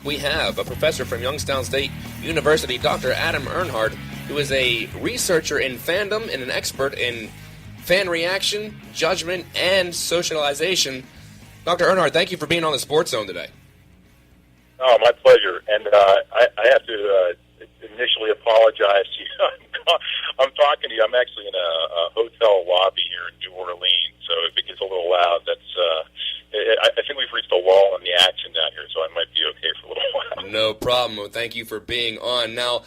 We have a professor from Youngstown State University, Dr. Adam Earnhardt, who is a researcher in fandom and an expert in fan reaction, judgment, and socialization. Dr. Earnhardt, thank you for being on the Sports Zone today. Oh, my pleasure. And I have to initially apologize to you. I'm talking to you. I'm actually in a hotel lobby here in New Orleans, so if it gets a little loud, that's I think we've reached a lull in the action down here, so I might be okay for a little while. No problem. Well, thank you for being on. Now,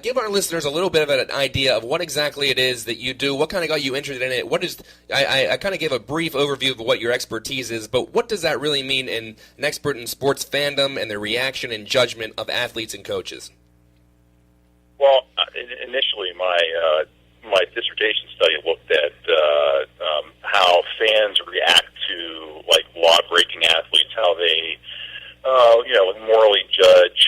give our listeners a little bit of an idea of what exactly it is that you do. What kind of got you interested in it? What is? I kind of gave a brief overview of what your expertise is, but what does that really mean in an expert in sports fandom and the reaction and judgment of athletes and coaches? Well, initially, my dissertation study looked at how fans react to like law-breaking athletes, how they morally judge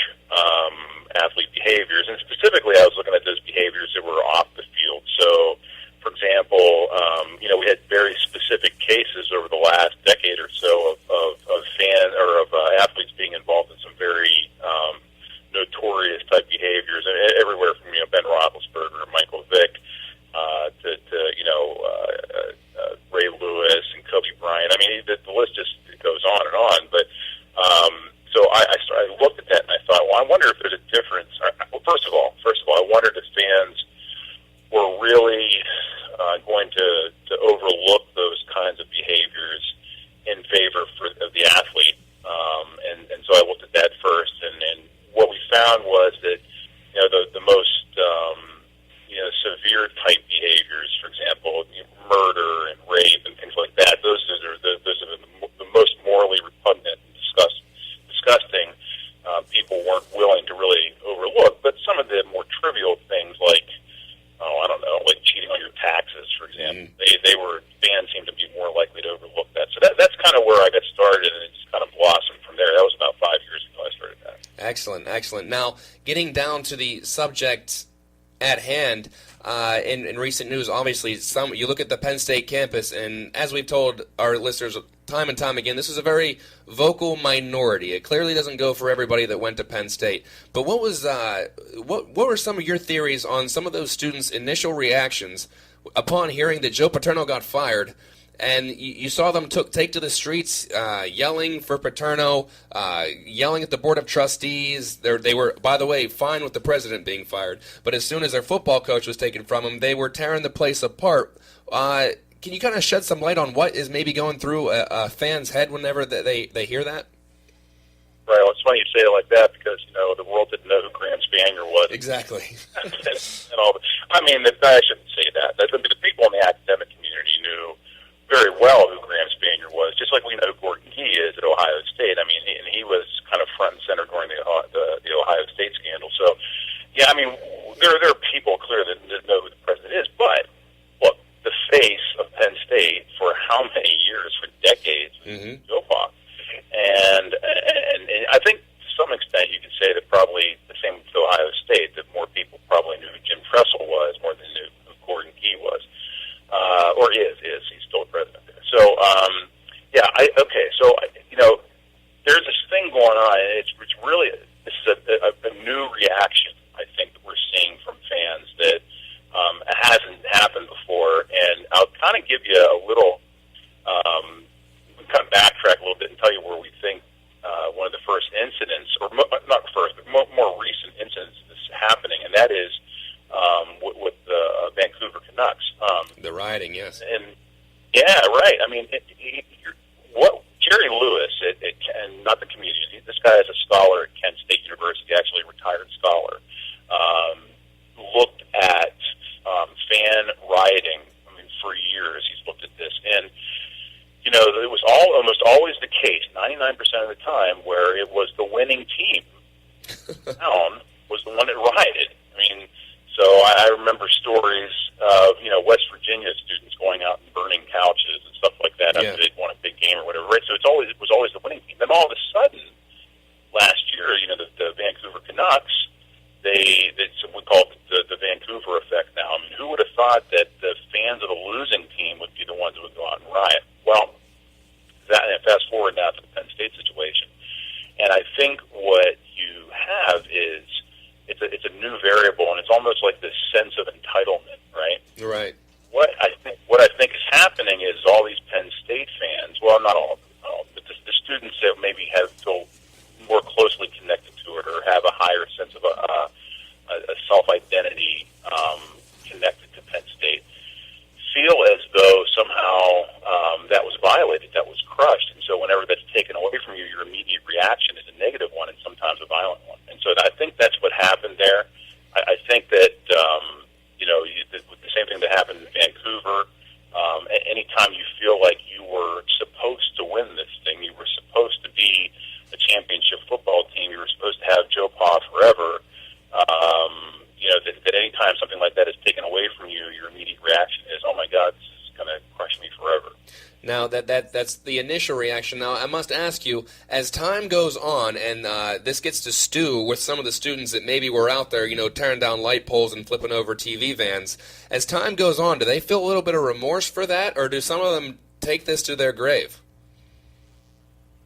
athlete behaviors, and specifically, I was looking at those behaviors that were off the field. So, for example, we had very specific cases over the last decade or so of athletes being involved in some very notorious type behaviors, everywhere from Ben Roethlisberger, Michael Vick, to Ray Lewis and Kobe Bryant. I mean, the list just goes on and on. But so I looked at that and I thought, well, I wonder if there's a difference. Well, first of all, I wondered if fans were really going to overlook those kinds of behaviors in favor of the athlete. And so I looked at that first, and what we found was that the most severe type behaviors, for example, murder and rape and things like that, those are the most morally repugnant and disgusting. People weren't willing to really overlook, but some of the more trivial things like like cheating on your taxes, for example, fans seem to be more likely to overlook that. So that's kind of where I got started, and it just kind of blossomed from there. That was about 5 years ago I started that. Excellent. Now, getting down to the subject at hand, in recent news, obviously, you look at the Penn State campus, and as we've told our listeners time and time again, this is a very vocal minority. It clearly doesn't go for everybody that went to Penn State. But what were some of your theories on some of those students' initial reactions upon hearing that Joe Paterno got fired? And you saw them take to the streets, yelling for Paterno, yelling at the Board of Trustees. They were, by the way, fine with the president being fired. But as soon as their football coach was taken from them, they were tearing the place apart. Can you kind of shed some light on what is maybe going through a fan's head whenever they hear that? Right. Well, it's funny you say it like that because, the world didn't know who Graham Spanier was. Exactly. and all. I shouldn't say that. The people in the academic community knew very well who Graham Spanier was, just like we know who Gordon Key is at Ohio State. I mean, he was kind of front and center during the Ohio State scandal. So, yeah, I mean, there are people clearly that know who the president is. But, look, the face of Penn State for how many years, for decades, was Joe Pa. And I think to some extent you could say that probably the same with Ohio State, that more people probably knew who Jim Tressel was more than knew who Gordon Key was. Or is. He's still a president there. So, there's this thing going on, and it's really, this is a new reaction, I think, that we're seeing from fans that hasn't happened before. And I'll kind of give you a little, kind of backtrack a little bit and tell you where we think one of the first incidents, or not first, but more recent incidents is happening, and that is with the Vancouver Canucks. The rioting, yes. And yeah, right. I mean, Jerry Lewis, and not the comedian. This guy is a scholar at Kent State University, actually a retired scholar. Looked at fan rioting. I mean, for years he's looked at this, and it was almost always the case, 99% of the time, where it was the winning team. Town was the one that rioted. I mean, so I remember stories of West Virginia students going out and burning couches and stuff like that after they'd won a big game or whatever. Right? So it was always the winning team. Then all of a sudden, last year, the Vancouver Canucks, we call it the Vancouver effect now. I mean, who would have thought that the fans of the losing team would be the ones that would go out and riot? Well, fast forward now to the Penn State situation, and I think what variable, and it's almost like this sense of entitlement, right? Right. What I think is happening is all these Penn State fans, well, not all of them, but the students that maybe have feel more closely connected to it or have a higher sense of a self-identity connected to Penn State, feel as though somehow that was violated, that was crushed, and so whenever that's taken away from you, your immediate reaction is a negative one and sometimes a violent one. And so I think that's what happened there. I think that the same thing that happened in Vancouver. Anytime you feel like you were supposed to win this thing, you were supposed to be a championship football team, you were supposed to have Joe Pa forever. That anytime something like that is taken away from you, your immediate reaction is, "Oh my God, this is going to crush me forever." Now, that's the initial reaction. Now, I must ask you, as time goes on and this gets to stew with some of the students that maybe were out there, tearing down light poles and flipping over TV vans, as time goes on, do they feel a little bit of remorse for that, or do some of them take this to their grave?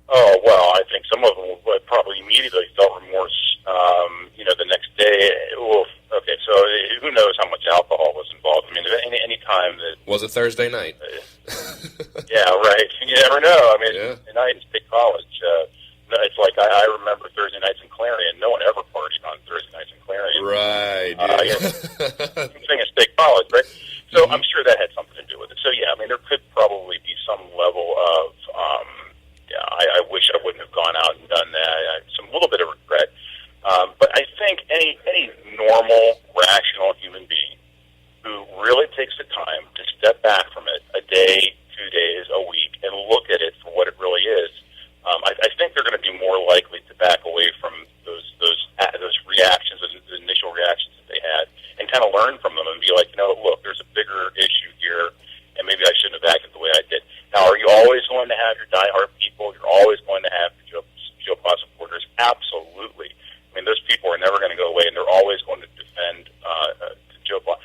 Oh, well, I think some of them would probably immediately felt remorse, the next day. Well, okay, so who knows how much alcohol was involved? I mean, any time that... Was it Thursday night? Yeah, right. You never know. I mean, yeah. Tonight in State College, it's like I remember Thursday nights in Clarion. No one ever partied on Thursday nights in Clarion. Right. Same thing at State College, right? So I'm sure that had something to do with it. So, yeah, I mean, there could probably be some level of, I wish I wouldn't have gone out and done that. Some little bit of regret. But I think any normal, rational human being who really takes the time to step back from it a day, 2 days, a week, and look at it for what it really is, I think they're going to be more likely to back away from those reactions, those initial reactions that they had, and kind of learn from them and be like, look, there's a bigger issue here, and maybe I shouldn't have acted the way I did. Now, are you always going to have your diehard people? You're always going to have your Joe Pa supporters? Absolutely. I mean, those people are never going to go away, and they're always going to defend Joe Pa,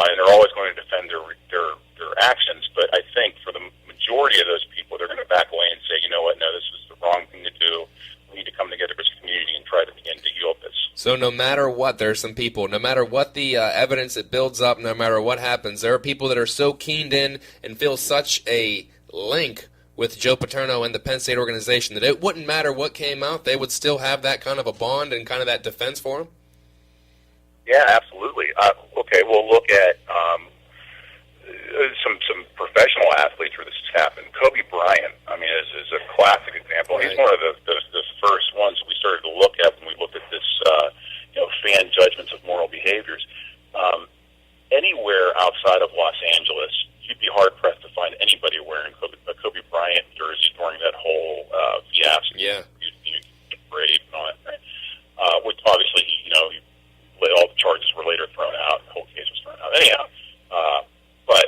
and they're always going to defend their actions. But I think for the majority of those people, they're going to back away and say, you know what, no, this was the wrong thing to do. We need to come together as a community and try to begin to heal this. So no matter what, there are some people, no matter what the evidence it builds up, no matter what happens, there are people that are so keened in and feel such a link with Joe Paterno and the Penn State organization that it wouldn't matter what came out, they would still have that kind of a bond and kind of that defense for him? Yeah, absolutely. Okay, we'll look at some professional athletes where this has happened. Kobe Bryant, I mean, is a classic example. Right. He's one of the first ones we started to look at when we looked at this, fan judgments of moral behaviors. Anywhere outside of Los Angeles, you'd be hard-pressed to find anybody wearing a Kobe Bryant jersey during that whole fiasco. Yeah. You brave and all that, right? Which obviously, all the charges were later thrown out, the whole case was thrown out. Anyhow, but,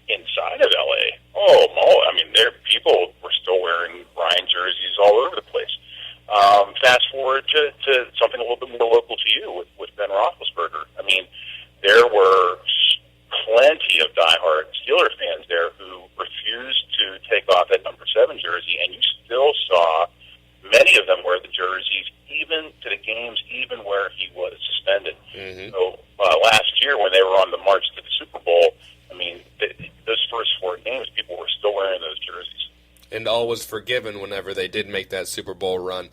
inside of L.A., I mean, people were still wearing Bryant jerseys all over the place. Fast forward to something a little bit more local to you with Ben Roethlisberger. I mean, there were plenty of diehard Steelers fans there who refused to take off that number 7 jersey, and you still saw many of them wear the jerseys even to the games, even where he was suspended. Mm-hmm. So last year when they were on the march to the Super Bowl, I mean, those first 4 games, people were still wearing those jerseys. And all was forgiven whenever they did make that Super Bowl run.